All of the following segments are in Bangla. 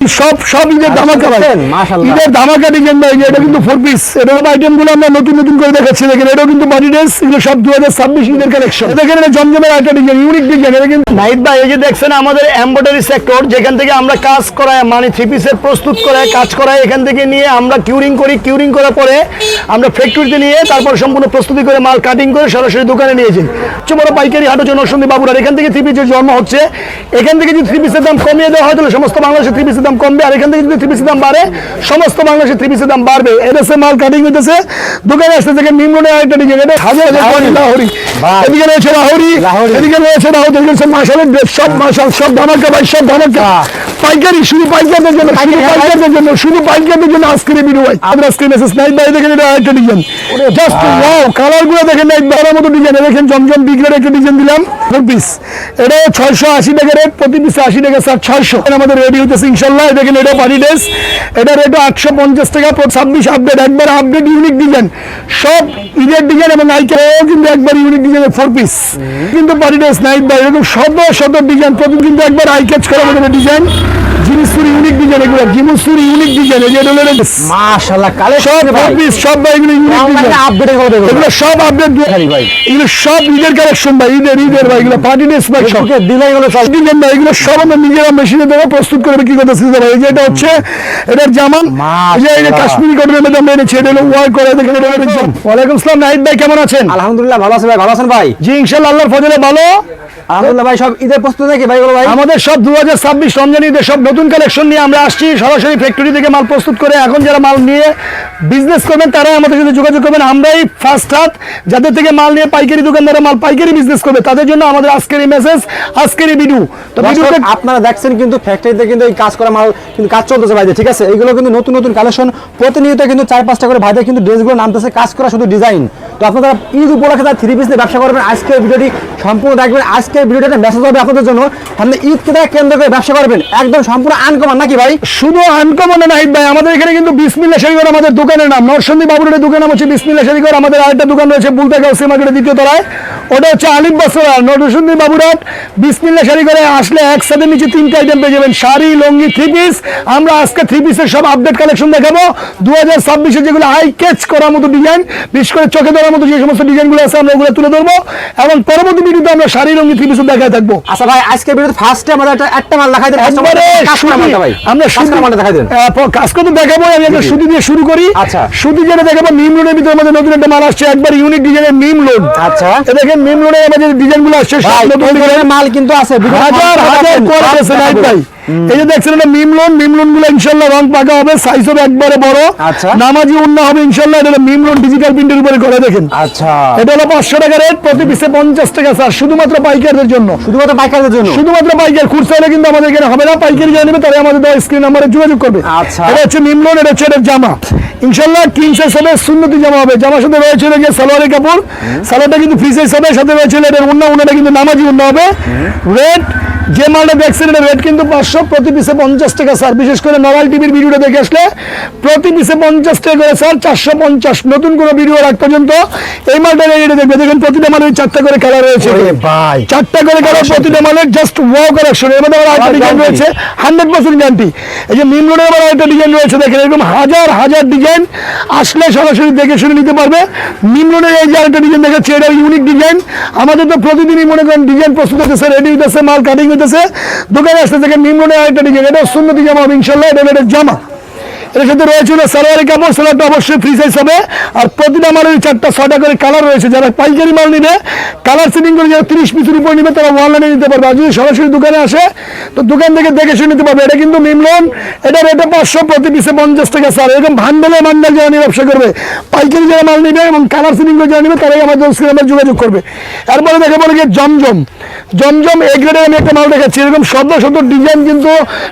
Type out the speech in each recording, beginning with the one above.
সব সব ঈদের ধামাকা ভাই, ঈদের ধামাকা ডিজাইন ভাই। এটা কিন্তু 4 পিস। এটা আইটেম গুলো আমরা নতুন নতুন করে দেখাচ্ছি। দেখেন এটাও কিন্তু বডি ড্রেস, এগুলো সব 2026 ঈদের কালেকশন। দেখেন এটা জমজমের একটা ডিজাইন, ইউনিক ডিজাইন। এটা কিন্তু নাইট ভাই, এই যে দেখছেন আমাদের এমব্রয়ডারি সেক্টর, যেখান থেকে আমরা কাজ করাই, মানে 3 পিসের প্রস্তুত করাই, কাজ করাই, এখান থেকে নিয়ে আমরা কিউরিং করি। কিউরিং করার পরে আমরা ফ্যাক্টরিতে নিয়ে তারপর সম্পূর্ণ প্রস্তুতি করে মাল কাটিং করে সরাসরি দোকানে নিয়েছি। সবচেয়ে বড় পাইকারি হাট হচ্ছে নরসিংদী বাবুরার। এখান থেকে 3 পিসের জন্ম হচ্ছে। এখান থেকে যদি 3 পিসের দাম কমিয়ে দেওয়া হয় তাহলে সমস্ত বাংলাদেশের 3 পিসের দাম কমবে, আর এখান থেকে যদি 3 পিসের দাম বাড়ে সমস্ত বাংলাদেশের 3 পিসের দাম বাড়বে। এদেশে মাল কাটিং হইতেছে, দোকানে আসতে থেকে নিম্নে আরেকটা ডিজাইন। এটা হাজার লাহোরি, এদিকে রয়েছে লাহোরি, এদিকে রয়েছে লাহোরি। মাশাআল্লাহ সব মাশাআল্লাহ সব ধামাকা ভাই, সব ধামাকা। পাইকারি, শুধু পাইকারদের জন্য, পাইকারদের জন্য, শুধু পাইকারদের জন্য আজকের এই ভিডিও ভাই। আমরা আজকে মেসেজ নাইট ভাই দেখেন, এটা আরেকটা ডিজাইন। জাস্ট ওয়াও, কালার গুলো দেখেন নাইট ভাইয়ের মতো ডিজাইন। দেখেন জমজম বিগের একটা ডিজাইন দিলাম 4 পিস। এটা 680 টাকা রেট, প্রতি পিসে 80 টাকা, স্যার 600 আমাদের রেডি হইতেছে ইনশাআল্লাহ। দেখেন এটা পার্টি ড্রেস, এটা রেট 850 টাকা। 26 আপডেট, একবার আপডেট ইউনিক ডিজাইন, সব ঈদের ডিজাইন এবং আইটেমও কিন্তু একবার ইউনিক ডিজাইনের 4 পিস। কিন্তু পার্টি ড্রেস নাইট ভাই এরকম শত শত ডিজাইন, প্রতি কিন্তু একবার আই ক্যাচ করার মতো ডিজাইন। জিনিসপুর ইউনিক ডিজাইন, এগুলো জিনিসপুর ইউনিক ডিজাইন। এই যে এটা হলো মাশাআল্লাহ কালেকশন সব 4 পিস, সব ভাই এগুলো ইউনিক ডিজাইন, আপডেট করে দেব। এগুলো সব আপডেট ভাই, এগুলো সব ঈদের কালেকশন ভাই, ঈদের ভাই। এগুলো পার্টি ড্রেস ভাই, সব ডিজাইন গুলো সব ডিজাইন ভাই। এগুলো সব আমরা নিজেরা মেশিনে দেবো, প্রস্তুত করে কি করতেছি ভাই। এই যে এটা হচ্ছে এটার জামান, এই যে এটা কাশ্মীরি কটনের মধ্যে আমরা এনেছি। এটা হলো ওয়ার্ক করে, দেখেন এটা হলো জাম। ওয়ালাইকুম আসসালাম নাহিদ ভাই, কেমন আছেন? আলহামদুলিল্লাহ ভালো আছি ভাই, ভালো আছেন ভাই? জি ইনশাআল্লাহ আল্লাহর ফজলে ভালো। আলহামদুলিল্লাহ ভাই, সব ঈদের প্রস্তুতি নাকি ভাই? ভাই আমাদের সব 2026 রমজান ঈদের সব নতুন কালেকশন নিয়ে আমরা আসছি, সরাসরি ফ্যাক্টরি থেকে মাল প্রস্তুত করে। এখন যারা মাল নিয়ে বিজনেস করবেন তারাই আমাদের সাথে যোগাযোগ করবেন। আমরাই ফার্স্ট হাত, যাদের থেকে মাল নিয়ে পাইকারি দোকানদাররা মাল পাইকারি বিজনেস করবে, তাদের জন্য আমাদের আজকের এই মেসেজ, আজকের এই ভিডিও। তো ভিডিওতে আপনারা দেখছেন কিন্তু ফ্যাক্টরিতে কিন্তু এই কাজ করা মাল কিন্তু কাজ চলতেছে ভাই, ঠিক আছে? এইগুলো কিন্তু নতুন নতুন কালেকশন, প্রতিনিয়ত কিন্তু 4-5টা করে ভাইদের কিন্তু ড্রেসগুলো নামতেছে, কাজ করা শুধু ডিজাইন। তো আপনারা ঈদ উপলক্ষে তার 3 পিস নিয়ে ব্যবসা করবেন, আজকের ভিডিওটি সম্পূর্ণ দেখবেন। আজকের ভিডিওটা মেসেজ হবে আপনাদের জন্য, সামনে ঈদকে কেন্দ্র করে ব্যবসা করবেন, একদম সম্পূর্ণ আনকমন নাকি ভাই? শুধু আনকমন নাহিদ ভাই, আমাদের এখানে কিন্তু বিসমিল্লাহ শাড়িঘর আমাদের দোকানের নাম। নরসিংদী বাবুরের দোকান নাম হচ্ছে বিসমিল্লাহ শাড়িঘর। আমাদের আরেকটা দোকান রয়েছে বুলতা গাউসি মার্কেটের 2য় তলায়, ওটা হচ্ছে আলিফ বাসরা। নরসিংদী বাবুরাট বিসমিল্লাহ শাড়িঘরে আসলে একসাথে নিচে 3টা আইটেম পেয়ে যাবেন, শাড়ি, লুঙ্গি, 3 পিস। আমরা আজকে 3 পিসের সব আপডেট কালেকশন দেখাবো 2026 যেগুলো আই ক্যাচ করার মতো ডিজাইন, বিশেষ করে চোখে ধরার মতো যে সমস্ত ডিজাইনগুলো আছে আমরা ওগুলো তুলে ধরবো, এবং পরবর্তী ভিডিওতে আমরা শাড়ি, লুঙ্গি, 3 পিস দেখায় থাকবো। আচ্ছা ভাই, আজকে ভিডিওতে ফার্স্টে আমরা একটা মাল দেখাই দেন, আমরা সুতি মাল দেখাই দেন। কাজ করতে দেখাবো। আমি একটা সুতি দিয়ে শুরু করি। আচ্ছা, সুতি যেটা দেখাবো মিম লোনের ভিতরে আমাদের নতুন একটা মাল আসছে, একবার ইউনিক ডিজাইনের মিম লোন। আচ্ছা, দেখেন মিম লোনের আমাদের ডিজাইনগুলো আসছে, সব নতুন ডিজাইনের মাল কিন্তু আছে, হাজার হাজার কোয়ালিটি আছে নাইট ভাই। এই যে দেখছেন এটা মিম লোন গুলো ইনশাআল্লাহ রং পাকা হবে, সাইজ হবে একবারে বড়। আচ্ছা, নামাজি ওন্না হবে ইনশাআল্লাহ। এটা মিম লোন ডিজিটাল প্রিন্টের উপরে করে, দেখেন। আচ্ছা, এটা হলো 500 টাকা রেট, প্রতি পিসে 50 টাকা স্যার, শুধুমাত্র পাইকারদের জন্য। শুধুমাত্র পাইকারদের জন্য, শুধুমাত্র পাইকার। খুচরা হলে কিন্তু আমাদের এখানে হবে না, পাইকারি যারা নেবে তারা আমাদের দেওয়া স্ক্রিন নাম্বারে যোগাযোগ করবে। আচ্ছা, এটা হচ্ছে মিম লোন, এটা হচ্ছে এটার জামা ইনশাআল্লাহ কিং সাইজ হবে, সুন্নতি জামা হবে। জামার সাথে রয়েছে যে সালোয়ারের কাপড়, সালোয়ারটা কিন্তু ফ্রি সাইজ হবে, সাথে রয়েছে এটার ওন্নাটা কিন্তু নামাজি ওন্না হবে। রেট যে মালটা দেখছেন এটা রেট কিন্তু 500, প্রতি পিসে 50 টাকা স্যার। বিশেষ করে নরাল টিভির ভিডিওটা দেখে আসলে প্রতি পিসে 50 টাকা করে স্যার, 450। নতুন কোনো ভিডিও রাখ পর্যন্ত এই মালটা রেটে দেখবে। দেখেন প্রতিটা মালের 4টা করে কালার রয়েছে ভাই, 4টা করে কালার প্রতিটা মালের, জাস্ট ওয়াও কালেকশন। এর মধ্যে আবার আরেকটা ডিজাইন রয়েছে 100% গ্যারান্টি। এই যে মিম লোনের আবার আরেকটা ডিজাইন রয়েছে, দেখেন এরকম হাজার হাজার ডিজাইন, আসলে সরাসরি দেখে শুনে নিতে পারবে। মিম লোনের এই যে আরেকটা ডিজাইন দেখাচ্ছে, এটা ইউনিক ডিজাইন। আমাদের তো প্রতিদিনই মনে করেন ডিজাইন প্রস্তুত হতেছে, রেডি হইতেছে, মাল কাটিং হইতেছে, দোকানে আসতে থেকে মিম লোনের আরেকটা ডিজাইন। এটা সুন্নতি জামা হবে ইনশাআল্লাহ। এটা জামা, এর সাথে রয়েছে সালোয়ারের কাপড়, সালোয়ারটা অবশ্যই ফ্রি সাইজ হবে। আর প্রতিটা মালের 4টা-6টা করে কালার রয়েছে। যারা পাইকারি মাল নিবে, কালার সেটিং করে যারা 30 পিসের উপর নিবে তারা অনলাইনে নিতে পারবে। আর যদি সরাসরি দোকানে আসে তো দোকান থেকে দেখে শুনে নিতে পারবে। এটা কিন্তু মিম লোন, এটা রেটে 500, প্রতি পিসে 50 টাকা স্যার। এরকম ভান্ডালে যারা নিয়ে ব্যবসা করবে, পাইকারি যারা মাল নিবে এবং কালার সেটিং করে যারা নিবে তারাই আমাদের স্ক্রিনে যোগাযোগ করবে। এরপরে দেখে বলে গিয়ে জমজম এ গ্রেডের আমি একটা মাল দেখাচ্ছি। এরকম শত শত ডিজাইন কিন্তু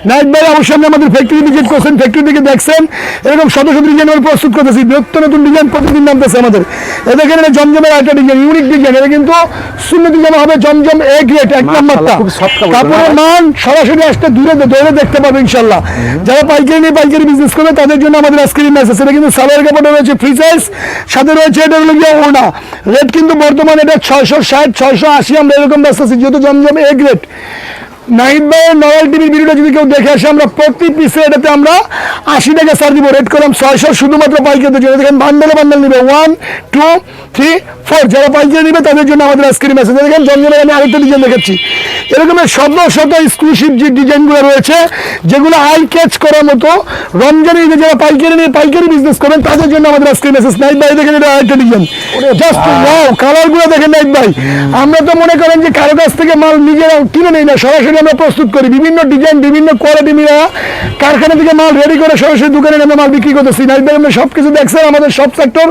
নাইট ভাই অবশ্যই আপনি আমাদের ফ্যাক্টরি ভিজিট করছেন, ফ্যাক্টরি থেকে দেখছেন এরকম শত শত ডিজাইন আমরা প্রস্তুত করতেছি। নতুন ডিজাইন প্রতিদিন নামতেছে আমাদের। দেখেন এটা জমজমের একটা ডিজাইন, ইউনিক ডিজাইন। এটা কিন্তু সুন্নতি জামা হবে, জমজম এ গ্রেড, এক নাম্বারটা। কাপড়ের মান সরাসরি আসতে দূরে দেখতে পাবে ইনশাআল্লাহ। যারা পাইকারি নিয়ে পাইকারি বিজনেস করবে তাদের জন্য আমাদের আজকের মেসেজ। এটা কিন্তু সালোয়ার কাপড়টা রয়েছে ফ্রি সাইজ, সাথে রয়েছে এটা হলো গিয়ে ওড়না। রেট কিন্তু বর্তমানে এটা 660, 680 আমরা এরকম ব্যস্ত আছি, যেহেতু জমজম এ গ্রেড। নাহিদ ভাইয়ের নরমাল টিভির ভিডিওটা যদি কেউ দেখে আসে, আমরা প্রতি পিসে এটাতে আমরা 80 টাকা ছাড় দিব। রেট করলাম 600 শুধুমাত্র পাইকারিদের জন্য। দেখেন বান্ডেলে বান্ডেল নিবে 1 2 3 4, যারা পাইকারি নিবে তাদের জন্য আমাদের আজকের মেসেজ। দেখেন জমজমের আমি আরেকটা ডিজাইন দেখাচ্ছি, এরকমের শত শত এক্সক্লুসিভ যে ডিজাইনগুলো রয়েছে যেগুলো আই ক্যাচ করার মতো। রমজানের ঈদে যারা পাইকারি নিয়ে পাইকারি বিজনেস করবেন তাদের জন্য আমাদের আজকের মেসেজ। নাহিদ ভাই দেখেন এটা আরেকটা ডিজাইন, জাস্ট ওয়াও, কালারগুলো দেখেন নাহিদ ভাই। আমরা তো মনে করেন যে কারো কাছ থেকে মাল নিজেরা কিনে নেই না, সরাসরি আমরা প্রস্তুত করি বিভিন্ন ডিজাইন বিভিন্ন কোয়ালিটি মিলা কারখানা থেকে মাল রেডি করে সরাসরি দোকানে আমরা মাল বিক্রি করতেছি। নাহিদ ভাই আমরা সব কিছু দেখছেন, আমাদের সব সেক্টর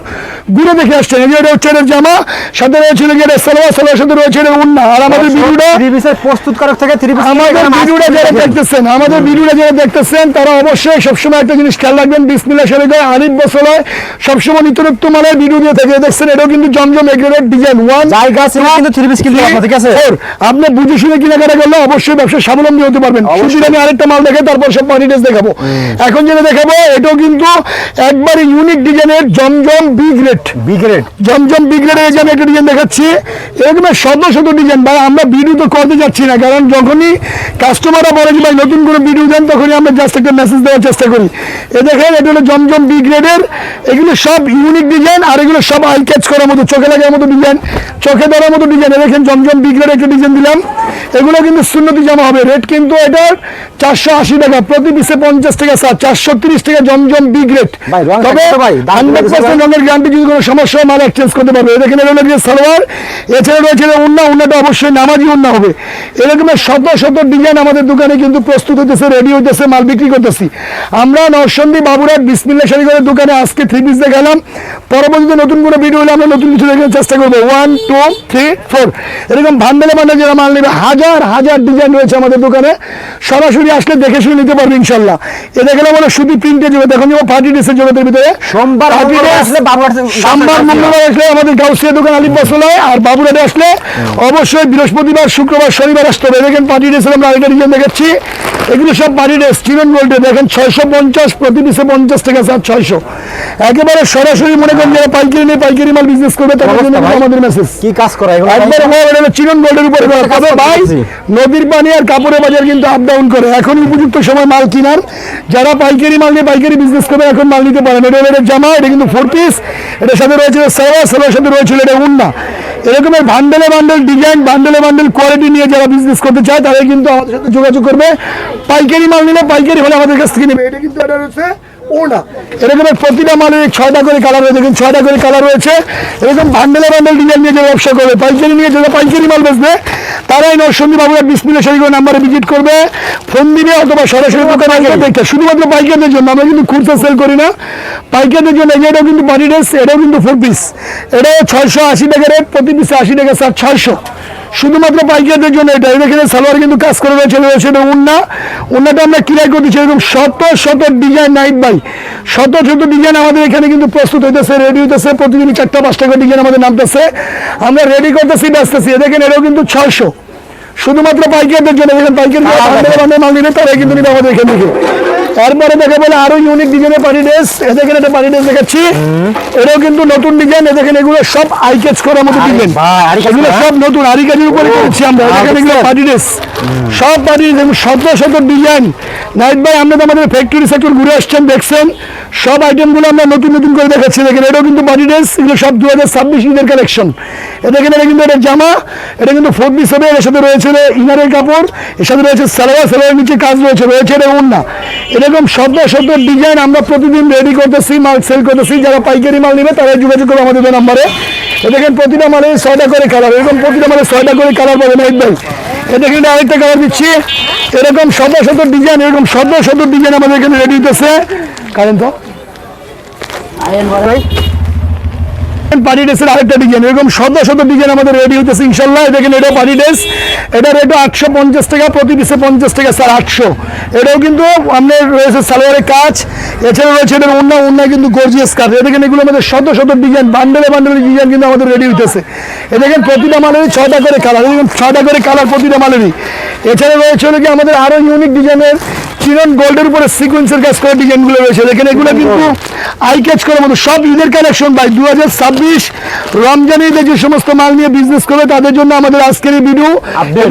ঘুরে দেখে আসছেন। এই যে এটা হচ্ছে এর জামা, সাথে রয়েছে এটা সালোয়ার, সালোয়ার সাথে রয়েছে এটা ওড়না। আর আমাদের ভিডিওটা থ্রি পিসের প্রস্তুতকারক থেকে থ্রি পিস আমাদের ভিডিওটা যারা দেখতেছেন তারা অবশ্যই সবসময় একটা জিনিস খেয়াল রাখবেন, বিসমিল্লাহ শরীফে আলিফ বসলায় সবসময় নিত্যনত্ব মালের ভিডিও দিয়ে থাকে। দেখছেন এটাও কিন্তু জমজম এগ্রেডেড ডিজাইন 1 জায়গা ছিল কিন্তু থ্রি পিস কিনতে পারবো, ঠিক আছে? আপনি বুঝে শুনে কেনাকাটা করলে অবশ্যই ব্যবসা স্বাবলম্বী হতে পারবেন। শুধু আমি আরেকটা মাল দেখে তারপর সব পানি ড্রেস দেখাবো। এখন যেটা দেখাবো এটাও কিন্তু একবারে ইউনিক ডিজাইনের জমজম বি গ্রেড, জমজম বি গ্রেডের আমি একটা ডিজাইন দেখাচ্ছি। এরকম শত শত ডিজাইন ভাই, আমরা ভিডিও তো করতে যাচ্ছি না, কারণ যখনই কাস্টমাররা বলে যে ভাই নতুন করে ভিডিও দেন তখনই আমরা জাস্ট একটা মেসেজ দেওয়ার চেষ্টা করি। এ দেখেন এটা হলো জমজম বি গ্রেডের, এগুলো সব ইউনিক ডিজাইন আর এগুলো সব আই ক্যাচ করার মতো, চোখে লাগার মতো ডিজাইন, চোখে ধরার মতো ডিজাইন। দেখেন জমজম বি গ্রেড একটা ডিজাইন দিলাম, এগুলো কিন্তু সুন্নতি জামা হবে। রেট কিন্তু এটার 480 টাকা, প্রতি পিসে 50 টাকা ছাড়, 430 টাকা জমজম বি গ্রেড। তবে 100% রঙের গ্যারান্টি, যদি কোনো সমস্যা হয় মাল এক্সচেঞ্জ করতে পারবে। দেখেন এটা হলো সালোয়ার, এছাড়া রয়েছে ওড়না, ওড়নাটা অবশ্যই নামাজি ওড়না হবে। এরকমের শত শত ডিজাইন আমাদের দোকানে কিন্তু প্রস্তুত হইতেছে, রেডি হইতেছে, মাল বিক্রি করতেছি। আমরা নরসিংদী বাবুরহাট বিসমিল্লাহ শরীফের দোকানে আজকে থ্রি পিস দেখালাম, পরবর্তীতে নতুন কোনো ভিডিও হলে আমরা নতুন কিছু দেখার চেষ্টা করবো। 1 2 3 4 এরকম বান্ডেলে বান্ডেল যারা মাল নেবে, হাজার হাজার ডিজাইন রয়েছে আমাদের দোকানে, সরাসরি আসলে দেখে শুনে নিতে পারবে ইনশাল্লাহ। এ দেখলে বলে শুধু প্রিন্টে জগৎ, এখন যেমন পার্টি ড্রেসের জগতের ভিতরে সোমবার মঙ্গলবার আসলে আমাদের গাউসিয়া দোকান আলিফ বসলায়, আর বাবুরাটে আসলে অবশ্যই বৃহস্পতিবার শুক্রবার শনিবার আসতে হবে। দেখেন পার্টি ড্রেসের আমরা আরেকটা ডিজাইন দেখাচ্ছি, এগুলো সব পার্টি ড্রেস চিরন গোল্ডে। দেখেন 650, প্রতি পিসে 50 টাকা ছাড় 600। একেবারে সরাসরি মনে করেন যারা পাইকারি নিয়ে পাইকারি মাল বিজনেস করবে তাদের জন্য আমাদের মেসেজ। কি কাজ করা একবার চিরন গোল্ডের উপরে করা। তবে ভাই নদীর পানি আর কাপড়ের বাজার কিন্তু আপ ডাউন করে, এখন উপযুক্ত সময় মাল কিনার। যারা পাইকারি মাল নিয়ে পাইকারি বিজনেস করবে এখন মাল নিতে পারেন। এটা হলো জামা, এটা কিন্তু 4 পিস, এটার সাথে রয়েছে সালোয়ার, সালোয়ার সাথে রয়েছে এটা ওড়না। এরকমের বান্ডেলে বান্ডেল ডিজাইন, বান্ডেলে বান্ডেল কোয়ালিটি নিয়ে যারা বিজনেস করতে চায় তারা কিন্তু আমাদের সাথে যোগাযোগ করবে। পাইকারি মাল নিলে পাইকারি হলে আমাদের কাছ থেকে নেবে। এটা কিন্তু এটা রয়েছে ওড়না, এরকমের প্রতিটা মালের 6টা করে কালার রয়েছে, দেখুন 6টা করে কালার রয়েছে। এরকম বান্ডেলে বান্ডেল ডিজাইন নিয়ে যারা ব্যবসা করবে, পাইকারি নিয়ে যারা পাইকারি মাল বেচবে তারাই নরসিংদী বাবুরহাট বিসমিল্লাহ শরীফের নাম্বারে ভিজিট করবে, ফোন দিবে অথবা সরাসরি দোকানে আসবে দেখতে। শুধুমাত্র পাইকারদের জন্য, আমরা কিন্তু খুচরা সেল করি না, পাইকারদের জন্য। এটাও কিন্তু পার্টি ড্রেস, এটাও কিন্তু 4 পিস, এটাও 680 টাকা রেট, প্রতি পিসে 80 টাকা ছাড় 600, শুধুমাত্র পাইকারদের জন্য। এটা এখানে সালোয়ার কিন্তু কাজ করে রয়েছে, এটা ওড়না, ওড়নাটা আমরা ক্লিয়ার করতেছি। এরকম শত শত ডিজাইন নাহিদ ভাই, শত শত ডিজাইন আমাদের এখানে কিন্তু প্রস্তুত হইতেছে, রেডি হইতেছে। প্রতিদিন 4টা 5টা করে ডিজাইন আমাদের নামতেছে, আমরা রেডি করতেছি, ব্যস্তেছি। দেখেন এটাও কিন্তু 600, শুধুমাত্র পাইকারদের জন্য। দেখেন পাইকারি মাল নিলে তারাই কিন্তু নিবে আমাদের এখান থেকে। তারপরে দেখে বলে আরো ইউনিক ডিজাইনের পার্টি ড্রেস, দেখেন একটা পার্টি ড্রেস দেখাচ্ছি, এটাও কিন্তু নতুন ডিজাইন। দেখেন এগুলো সব আই ক্যাচ করার মতো ডিজাইন, এগুলো সব নতুন আরি কাজের উপরে করেছি আমরা। দেখেন এগুলো পার্টি ড্রেস, সব পার্টি শত শত ডিজাইন। নাহিদ ভাই আপনি তো আমাদের ফ্যাক্টরি সেক্টর ঘুরে আসছেন, দেখছেন সব আইটেমগুলো আমরা নতুন নতুন করে দেখাচ্ছি। দেখেন এটাও কিন্তু পার্টি ড্রেস, এগুলো সব 2026 ঈদের কালেকশন। দেখেন এটা কিন্তু এটা জামা, এটা কিন্তু 4 পিস হবে, এর সাথে রয়েছে ইনারের কাপড়, এর সাথে রয়েছে সালোয়ার, সালোয়ারের নিচে কাজ রয়েছে, এটা ওড়না। এরকম শত শত ডিজাইন আমরা প্রতিদিন রেডি করতেছি, মাল সেল করতেছি। যারা পাইকারি মাল নেবে তারা যোগাযোগ করবে আমাদের নাম্বারে। দেখেন প্রতিটা মালে 6টা করে কালার, এরকম প্রতিটা মালে 6টা করে কালার পাবে নাহিদ ভাই। দেখেন আরেকটা কালার দিচ্ছি, এরকম শত শত ডিজাইন, এরকম শত শত ডিজাইন আমাদের এখানে রেডি হইতেছে। কারেন্ট তো পার্টি ড্রেসের আরেকটা ডিজাইন, এরকম শত শত ডিজাইন আমাদের রেডি হইতেছে ইনশাল্লাহ। দেখেন এটা পার্টি ড্রেস, এটা রেট 850 টাকা, প্রতি পিসে 50 টাকা স্যার 800। এটাও কিন্তু আপনার রয়েছে সালোয়ারের কাজ, এছাড়া রয়েছে এটার ওড়না, ওড়না কিন্তু গর্জিয়াস কাজ। দেখেন এগুলো আমাদের শত শত ডিজাইন, বান্ডেলে বান্ডেলের ডিজাইন কিন্তু আমাদের রেডি হইতেছে। দেখেন প্রতিটা মালেরই 6টা করে কালার, দেখুন 6টা করে কালার প্রতিটা মালেরই। এছাড়া রয়েছে কি আমাদের আরো ইউনিক ডিজাইনের চিনন গোল্ডের উপরে সিকোয়েন্সের কাজ করে ডিজাইনগুলো রয়েছে দেখেন, এগুলো কিন্তু আই ক্যাচ করার মতো সব ঈদের কালেকশন ভাই। 2026 রমজান ঈদে যে সমস্ত মাল নিয়ে বিজনেস করবে তাদের জন্য আমাদের আজকের এই ভিডিও।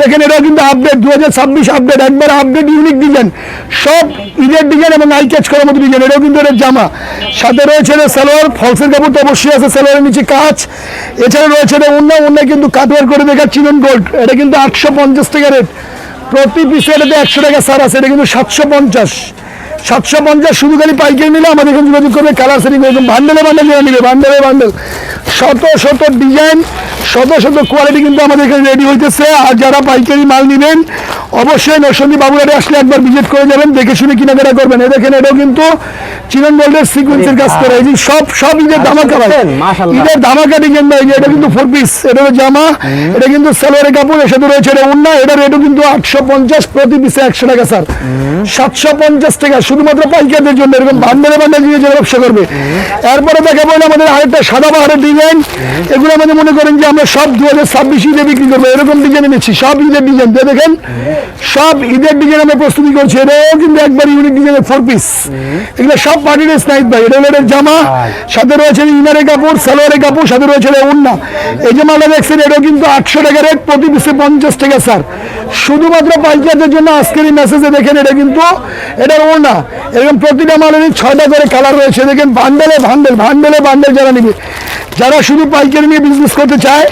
দেখেন এটাও কিন্তু আপডেট 2026 আপডেট, একবার আপডেট ইউনিক ডিজাইন, সব ঈদের ডিজাইন এবং আই ক্যাচ করার মতো ডিজাইন। এটাও কিন্তু এটার জামা, সাথে রয়েছে এটা সালোয়ার, ফলসের কাপড় তো অবশ্যই আছে, সালোয়ারের নিচে কাজ। এছাড়া রয়েছে এটা অন্য কিন্তু কাটওয়ার করে দেখা চিনন গোল্ড, এটা কিন্তু 850 টাকা রেট প্রতি পিসে, এটাতে 100 টাকা সার আছে, এটা কিন্তু 750 শুধু খালি পাইকারি নিলে আমাদের এখানে যোগাযোগ করবে। কালার সেটিং এরকম বান্ডেলে বান্ডেল যারা নিবে, বান্ডেলে বান্ডেল, শত শত ডিজাইন, শত শত কোয়ালিটি কিন্তু আমাদের এখানে রেডি হইতেছে। আর যারা পাইকারি মাল নেবেন অবশ্যই নরসিংদী বাবুরাটে আসলে একবার ভিজিট করে যাবেন, দেখে শুনে কেনাকাটা করবেন। এই দেখেন এটাও কিন্তু চিনন গোল্ডের সিকোয়েন্সের কাজ করে, এই যে সব ঈদের ধামাকা ভাই, ঈদের ধামাকা ডিজাইন ভাই। এটা কিন্তু 4 পিস, এটা হলো জামা, এটা কিন্তু সালোয়ারের কাপড়, এর সাথে রয়েছে এটা ওড়না। এটা রেটও কিন্তু 850, প্রতি পিসে 100 টাকা স্যার, 750 টাকা শুধুমাত্র পাইকারদের জন্য। এরকম বান্ডেলে বান্ডেল নিয়ে যারা ব্যবসা করবে। এরপরে দেখাবো আমাদের আরেকটা সাদা পাহাড়ের ডিজাইন, এগুলো আমাদের মনে করেন যে আমরা সব 2026 ঈদে বিক্রি করবো, এরকম ডিজাইন এনেছি, সব ঈদের ডিজাইন। দেখেন সব ঈদের ডিজাইন আমরা প্রস্তুতি করছি, এটাও কিন্তু একবার ইউনিক ডিজাইনের 4 পিস, এগুলো সব পার্টি ড্রেস নাইট ভাই। এটা হলো এটার জামা, সাথে রয়েছে ইনারের কাপড়, সালোয়ারের কাপড়, সাথে রয়েছে ওড়না। এই যে মালটা দেখছেন এটাও কিন্তু 800 টাকা রেট, প্রতি পিসে 50 টাকা স্যার, শুধুমাত্র পাইকারদের জন্য আজকের এই মেসেজে। দেখেন এটা কিন্তু এটার ওড়না, এরকম প্রতিটা মালের 6টা করে কালার রয়েছে। দেখেন বান্ডেলে বান্ডেল যারা নিবে, যারা শুধু পাইকারি নিয়ে বিজনেস করতে চায়,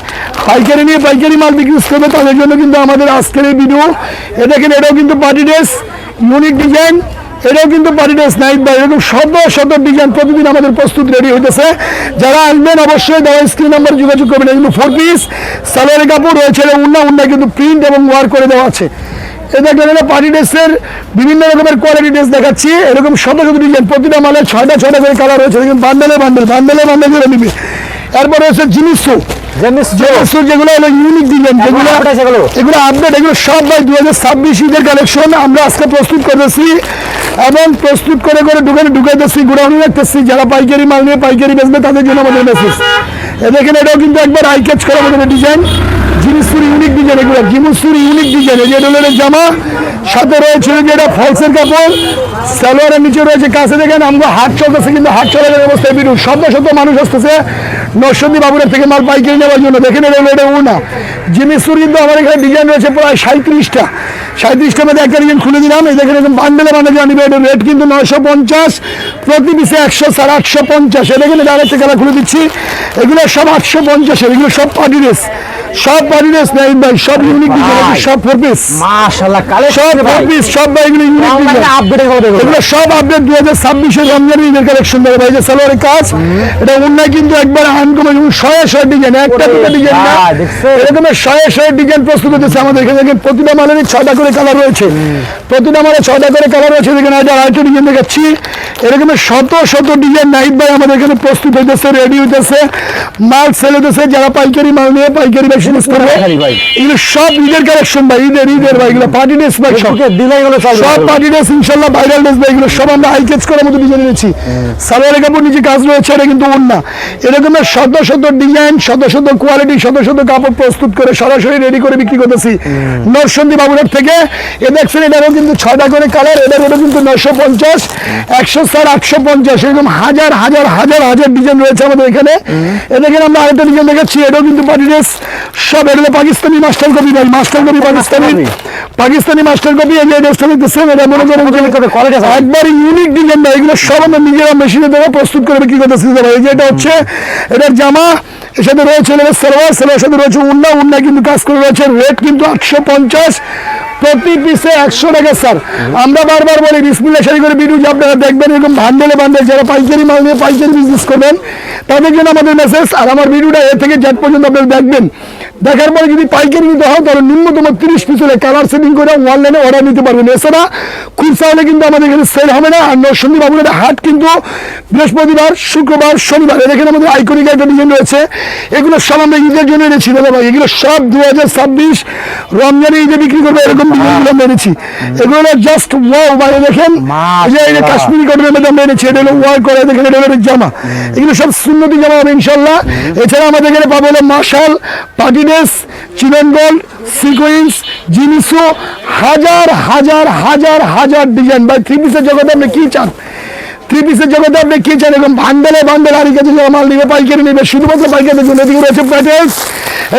পাইকারি নিয়ে পাইকারি মাল বিজনেস করবে, তাদের জন্য কিন্তু আমাদের আজকের এই ভিডিও। এ দেখেন এটাও কিন্তু পার্টি ড্রেস ইউনিক ডিজাইন, এটাও কিন্তু পার্টি ড্রেস নাইট ভাই। এরকম শত ডিজাইন প্রতিদিন আমাদের প্রস্তুত রেডি হইতেছে। যারা আসবেন অবশ্যই দেওয়া স্ক্রিন নাম্বার যোগাযোগ করবেন। কিন্তু 4 পিস সালোয়ারের কাপড় রয়েছে, উন্না কিন্তু প্রিন্ট এবং ওয়ার করে দেওয়া আছে। এটা পার্টি ড্রেসের বিভিন্ন রকমের কোয়ালিটি ড্রেস দেখাচ্ছি, এরকম শত ডিজাইন, প্রতিটা মালে 6টা করে কালার রয়েছে। দেখুন বান্ডেলে বান্ডেল করে নিবে। এরপর রয়েছে জিনিসও যেগুলো হলো ইউনিক ডিজাইন, এগুলো আপডেট, এগুলো সব ভাই 2026 ঈদের কালেকশন আমরা আজকে প্রস্তুত করতেছি এবং প্রস্তুত করে দোকানে ঢুকাইতেছি, গোডাউনে রাখতেছি। যারা পাইকারি মাল নিয়ে পাইকারি বেচবে তাদের জন্য আমাদের মেসেজ। দেখেন এটাও কিন্তু একবার আই ক্যাচ করার মতো ডিজাইন, জিনিসপুর ইউনিক ডিজাইন, এগুলো জিনিসপুর ইউনিক ডিজাইন। এই যে এটা হলো জামা, সাথে রয়েছে যে এটা ফলসের কাপড়, সালোয়ারের নিচে রয়েছে কাছে। দেখেন আমরা হাট চলতেছে, কিন্তু হাট চলার অবস্থায় বিরু শত মানুষ আসতেছে নরসিংদী বাবুরের থেকে মাল পাইকারি নেওয়ার জন্য। দেখেন এটা ওড়না জিনিসপুর, কিন্তু আমার এখানে ডিজাইন রয়েছে প্রায় 37টার মধ্যে একটা ডিজাইন খুলে দিলাম। এই দেখেন একদম বান্ডেলে জানিবে, এটা রেট কিন্তু 950, প্রতি পিসে 100 স্যার 850। এটা দেখেন আরেকটা কালার খুলে দিচ্ছি, এগুলো সব 850, এগুলো সব পার্টি ড্রেস, সব পার্টি ড্রেস নাইট ভাই, সব ইউনিক ডিজাইন, সব 4 পিস মাশাআল্লাহ, সব 4 পিস, সব ভাই এগুলো ইউনিক ডিজাইন, এগুলো সব আপডেট 2026 এর রমজানের ঈদের কালেকশন দেবে ভাই। যে সালোয়ারের কাজ, এটা ওড়না কিন্তু একবার আনকমন, 100 ডিজাইন, একটা দুটো ডিজাইন না, এরকম 100 ডিজাইন প্রস্তুত হতেছে আমাদের এখানে। প্রতিটা মালের 6টা করে কালার রয়েছে, প্রতিটা মালের 6টা করে কালার রয়েছে। দেখেন এটা আরেকটা ডিজাইন দেখাচ্ছি, এরকম শত ডিজাইন নাইট ভাই আমাদের এখানে প্রস্তুত হইতেছে, রেডি হইতেছে, মাল সেল হইতেছে। যারা পাইকারি মাল নিয়ে পাইকারি বিজনেস করবে, এগুলো সব ঈদের কালেকশন ভাই, ঈদের ভাই, এগুলো পার্টি ড্রেস ভাই, সব পার্টি ড্রেস ইনশাআল্লাহ ভাইরাল ড্রেস ভাই। এগুলো সব আমরা হাই ক্যাচ করার মতো ডিজাইন এনেছি, সালোয়ারের কাপড় নিচে কাজ রয়েছে, এটা কিন্তু ওড়না। এরকম শত ডিজাইন, শত কোয়ালিটি, শত কাপড় প্রস্তুত করে সরাসরি রেডি করে বিক্রি করতেছি নরসিংদী বাবুরাট থেকে। এ দেখছেন এটারও কিন্তু 6টা করে কালার, এটারও কিন্তু 950, 100 স্যার 850, এরকম হাজার ডিজাইন রয়েছে আমাদের এখানে। এ দেখেন আমরা আরেকটা ডিজাইন দেখাচ্ছি, এটাও কিন্তু পার্টি ড্রেস, সব এটা পাকিস্তানি মাস্টার কপি ভাই, পাকিস্তানি মাস্টার কপি। এই যে ড্রেসটা দেখতেছেন, এটা মনে করেন একবার ইউনিক ডিজাইন ভাই, এগুলো সব আমরা নিজেরা মেশিনে দ্বারা প্রস্তুত করে বিক্রি করতেছি ভাই। এই যে এটা হচ্ছে এটার জামা, এর সাথে রয়েছে সালোয়ার সাথে রয়েছে উন্না কিন্তু কাজ করে রয়েছে। রেট কিন্তু 850, প্রতি পিসে 100 টাকা স্যার। আমরা বারবার বলি বিসমিল্লাহ শাড়ি করে ভিডিও যে আপনারা দেখবেন, এরকম বান্ডেলে যারা পাইকারি মাল নিয়ে পাইকারি বিজনেস করবেন তাদের জন্য আমাদের মেসেজ। আর আমার ভিডিওটা এ থেকে জেড পর্যন্ত আপনারা দেখবেন, দেখার পরে যদি পাইকারি নিতে হয় তাহলে ন্যূনতম 30 পিস হলে কালার সেটিং করে অনলাইনে অর্ডার নিতে পারবেন। এছাড়া খুচরা হলে কিন্তু আমাদের এখানে সেল হবে না। আর নরসিংদী বাবুরাট হাট কিন্তু বৃহস্পতিবার, শুক্রবার, শনিবার। এখানে আমাদের আইকনিক একটা ডিজাইন রয়েছে, এগুলো সব আমরা ঈদের জন্য এনেছি দাদা ভাই। এগুলো সব 2026 রমজানে ঈদে বিক্রি করবে, এরকম ডিজাইনগুলো মেরেছি, এগুলো জাস্ট ওয়াও। বাইরে দেখেন এই যে এটা কাশ্মীরি কটনের মধ্যে আমরা এনেছি, এটা হলো ওয়ার করে দেখেন, এটা হলো জামা, এগুলো সব সুন্নতি জামা হবে ইনশাল্লাহ। এছাড়া আমাদের এখানে পাবো হলো মাশাল, party dress, chinon gold, sequence, জিনিসও হাজার হাজার হাজার হাজার ডিজাইন। ভাই থ্রি পিসের জগতে আপনি কি চান, থ্রি পিসের জগতে আপনি কি চান, এরকম বান্ডেলে বান্ডেল আর কাছে মাল নিবে, পাইকারি নিবে, শুধুমাত্র পাইকারির জন্য। এদিকে রয়েছে প্যাটেলস,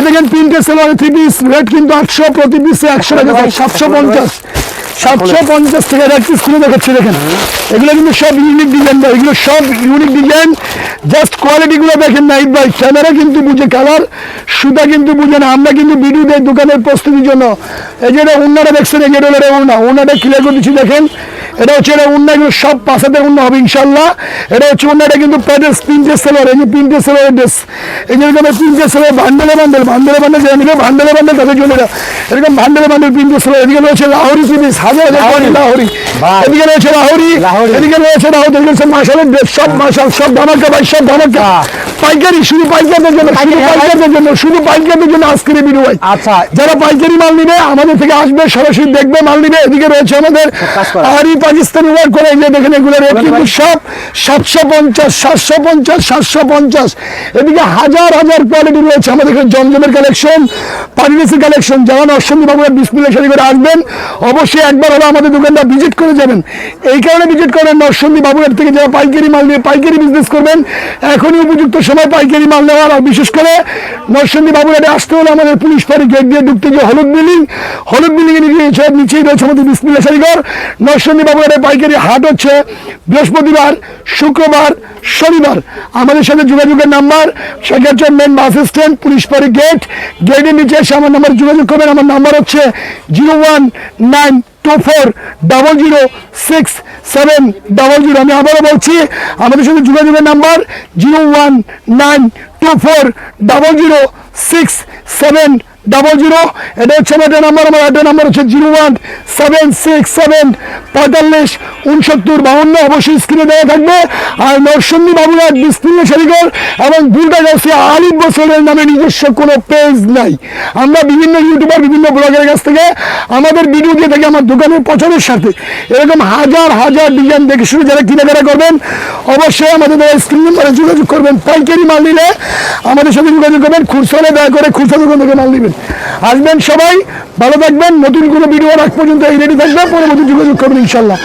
দেখেন প্রিন্টের সেলোয়ার থ্রি পিস, রেট কিন্তু 800, প্রতি পিসে 100 টাকা, 750 750 টাকা। এক পিস খুলে দেখাচ্ছি দেখেন, এগুলো কিন্তু সব ইউনিক ডিজাইন ভাই, এগুলো সব ইউনিক ডিজাইন। জাস্ট কোয়ালিটিগুলো দেখেন নাইট ভাই, ক্যামেরা কিন্তু বুঝে কালার, সুতা কিন্তু বুঝে না। আমরা কিন্তু ভিডিও দেই দোকানের প্রস্তুতির জন্য। এই যে উন্নাটা দেখছেন, এই যে উন্নাটা ক্লিয়ার করে দিচ্ছি দেখেন, এটা হচ্ছে এটা উন্না, এগুলো সব পাশাতে উন্না হবে ইনশাল্লাহ। এটা হচ্ছে উন্নাটা কিন্তু প্যাটেলস প্রিন্টের সেলোয়ার, এই যে প্রিন্টের সেলোয়ার ড্রেস, এই যে এরকম প্রিন্টের সেলোয়ার, বান্ডেলে বান্ডেল যারা নিবে বান্ডেলে বান্ডেল তাদের জন্য এরকম বান্ডেলে বান্ডেল প্রিন্টের সেলোয়ার। এদিকে রয়েছে লাহোরি পিস, হাজার লাহোরি, এদিকে রয়েছে লাহোরি, এদিকে রয়েছে মাশালের ড্রেস, সব মাশাল, সব ধামাকা ভাই, সব ধামাকা। পাইকারি, শুধু পাইকারদের জন্য, শুধু পাইকারদের জন্য আজকের ভিডিও ভাই। আচ্ছা, যারা পাইকারি মাল নিবে আমাদের থেকে আসবে, সরাসরি দেখবে, মাল নিবে। এদিকে রয়েছে আমাদের আরি পাকিস্তানি ওয়ার্ক করে, এই যে দেখেন এগুলো রেট কিন্তু সব 750, 750, 750। এদিকে হাজার হাজার কোয়ালিটি রয়েছে আমাদের এখানে, জমজমের কালেকশন, পারিসের কালেকশন। যারা নরসিংদী বাবুরা বিসমিল্লাহ শাড়ি করে আসবেন, অবশ্যই একবার হলো আমাদের দোকানটা ভিজিট করে যাবেন। এই কারণে ভিজিট করেন, নরসিংদী বাবুরার থেকে যারা পাইকারি মাল নিয়ে পাইকারি বিজনেস করবেন, এখনই উপযুক্ত সময় পাইকারি মাল নেওয়ার। আর বিশেষ করে নরসিংদী বাবুরাটে আসতে হলে আমাদের পুলিশ ফাঁড়ি গেট দিয়ে ঢুকতে গিয়ে হলুদ বিল্ডিং এর নিচেই রয়েছে আমাদের বিসমিল্লাহ শাড়িঘর। নরসিংদী বাবুরাটে পাইকারি হাট হচ্ছে বৃহস্পতিবার, শুক্রবার, শনিবার। আমাদের সাথে যোগাযোগের নাম্বার, সেক্ষেত্রে মেন বাস স্ট্যান্ড, পুলিশ ফাঁড়ি গেটের নিচে এসে আমার নাম্বার যোগাযোগ করবেন। আমার নাম্বার হচ্ছে 01924006700। আমি আবারও বলছি, আমাদের সাথে যোগাযোগের নাম্বার 01924006700। এটা হচ্ছে আমাদের নাম্বার। আমার আড্ডা নাম্বার হচ্ছে 01767456952। অবশ্যই স্ক্রিনে দেওয়া থাকবে। আর নরসিংদী বাবুরা বিসমিল্লাহ শাড়িঘর এবং বুলটা গাছে আলিফ বছরের নামে নিজস্ব কোনো পেজ নাই। আমরা বিভিন্ন ইউটিউবার, বিভিন্ন ব্লগের কাছ থেকে আমাদের ভিডিও দিয়ে থাকি আমার দোকানের প্রচারের সাথে। এরকম হাজার হাজার ডিজাইন দেখে শুনে যারা কেনাকাটা করবেন, অবশ্যই আমাদের স্ক্রিন নাম্বারে যোগাযোগ করবেন। পাইকারি মাল নিলে আমাদের সাথে যোগাযোগ করবেন, খুচরা দয়া করে খুচরা দোকান থেকে মাল নেবেন। আসবেন সবাই, ভালো থাকবেন। নতুন কোনো ভিডিও রাখ পর্যন্ত এই রেডি থাকবে, পরবর্তী যোগাযোগ করবেন ইনশাল্লাহ।